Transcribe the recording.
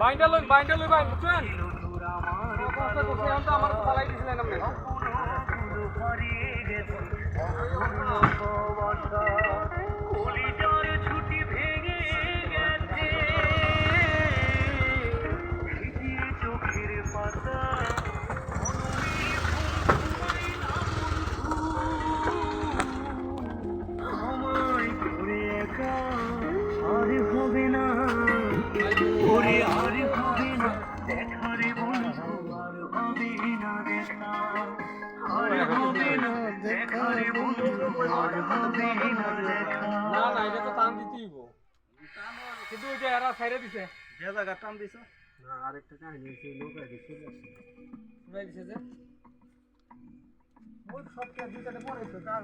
binder লই ভাই বুঝছেন কষ্ট করতে এখন তো আমার তো ফালাই দিছিলেন আপনি না না এটা তো টান দিতেই হইব কিন্তু ওই যে এরা ছাইরে দিছে যে জায়গা টান দিছে না আরেকটা কাহিনী আছে লোক আগে চলে আসছে পুরাই দিছে যে ওই সব কে দুইটাতে পড়েছে কাজ